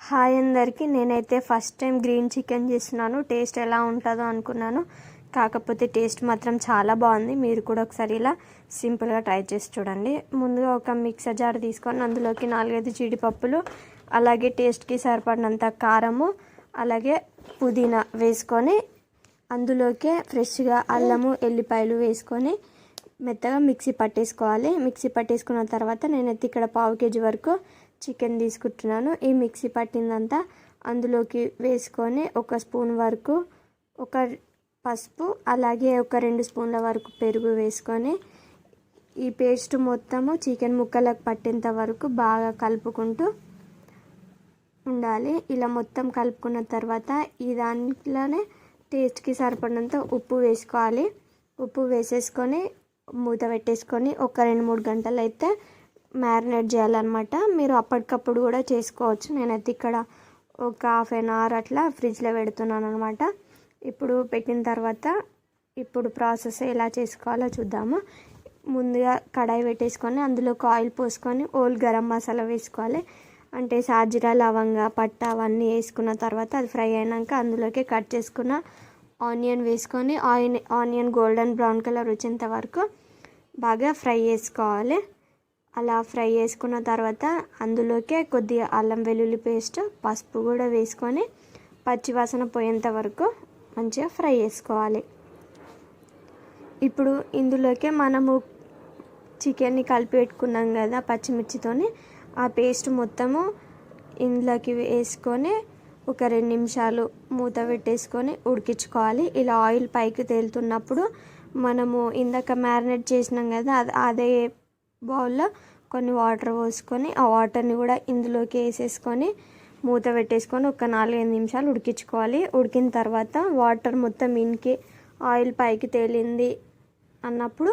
Hi అందరికీ. నేనైతే first time green chicken చేస్తున్నాను. టేస్ట్ ఎలా ఉంటుందో అనుకున్నాను, కాకపోతే టేస్ట్ మాత్రం చాలా బాగుంది. మీరు కూడా ఒకసారి ఇలా సింపుల్గా ట్రై చేసి చూడండి. ముందుగా ఒక మిక్సర్ జార్ తీసుకొని అందులోకి 4-5 జీడిపప్పులు, అలాగే టేస్ట్కి సరిపడినంత కారము, అలాగే పుదీనా వేసుకొని అందులోకి ఫ్రెష్గా అల్లము ఎల్లిపాయలు వేసుకొని మెత్తగా మిక్సీ పట్టేసుకోవాలి. మిక్సీ పట్టేసుకున్న తర్వాత నేనైతే ఇక్కడ 1/2 kg వరకు చికెన్ తీసుకుంటున్నాను. ఈ మిక్సీ పట్టిందంతా అందులోకి వేసుకొని 1 స్పూన్ వరకు ఒక పసుపు, అలాగే ఒక 2 స్పూన్ల వరకు పెరుగు వేసుకొని ఈ పేస్ట్ మొత్తము చికెన్ ముక్కలకు పట్టేంత వరకు బాగా కలుపుకుంటూ ఉండాలి. ఇలా మొత్తం కలుపుకున్న తర్వాత ఈ దాంట్లోనే టేస్ట్కి సరిపడినంత ఉప్పు వేసుకోవాలి. ఉప్పు వేసేసుకొని మూత పెట్టేసుకొని ఒక 2-3 గంటలు అయితే మ్యారినేట్ చేయాలన్నమాట. మీరు అప్పటికప్పుడు కూడా చేసుకోవచ్చు. నేనైతే ఇక్కడ ఒక 1/2 అవర్ అట్లా ఫ్రిడ్జ్లో పెడుతున్నాను అనమాట. ఇప్పుడు పెట్టిన తర్వాత ఇప్పుడు ప్రాసెస్ ఎలా చేసుకోవాలో చూద్దాము. ముందుగా కడాయి పెట్టేసుకొని అందులోకి ఆయిల్ పోసుకొని ఓల్ గరం మసాలా వేసుకోవాలి. అంటే సాజీరా, లవంగ, పట్ట అవన్నీ వేసుకున్న తర్వాత అది ఫ్రై అయినాక అందులోకి కట్ చేసుకున్న ఆనియన్ వేసుకొని ఆనియన్ గోల్డెన్ బ్రౌన్ కలర్ వచ్చేంత వరకు బాగా ఫ్రై చేసుకోవాలి. అలా ఫ్రై చేసుకున్న తర్వాత అందులోకే కొద్దిగా అల్లం వెల్లుల్లి పేస్ట్, పసుపు కూడా వేసుకొని పచ్చివాసన పోయేంత వరకు మంచిగా ఫ్రై చేసుకోవాలి. ఇప్పుడు ఇందులోకే మనము చికెన్ని కలిపి పెట్టుకున్నాం కదా పచ్చిమిర్చితోని, ఆ పేస్ట్ మొత్తము ఇందులోకి వేసుకొని ఒక 2 నిమిషాలు మూత పెట్టేసుకొని ఉడికించుకోవాలి. ఇలా ఆయిల్ పైకి తేలుతున్నప్పుడు మనము ఇందాక మ్యారినేట్ చేసినాం కదా, అదే బౌల్లో కొన్ని వాటర్ పోసుకొని ఆ వాటర్ని కూడా ఇందులోకి వేసేసుకొని మూత పెట్టేసుకొని ఒక 4-5 నిమిషాలు ఉడికించుకోవాలి. ఉడికిన తర్వాత వాటర్ మొత్తం ఇంకి ఆయిల్ పైకి తేలింది అన్నప్పుడు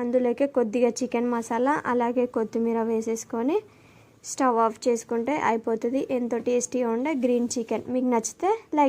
అందులోకి కొద్దిగా చికెన్ మసాలా, అలాగే కొత్తిమీర వేసేసుకొని స్టవ్ ఆఫ్ చేసుకుంటే అయిపోతుంది. ఎంతో టేస్టీగా ఉండే గ్రీన్ చికెన్. మీకు నచ్చితే లైక్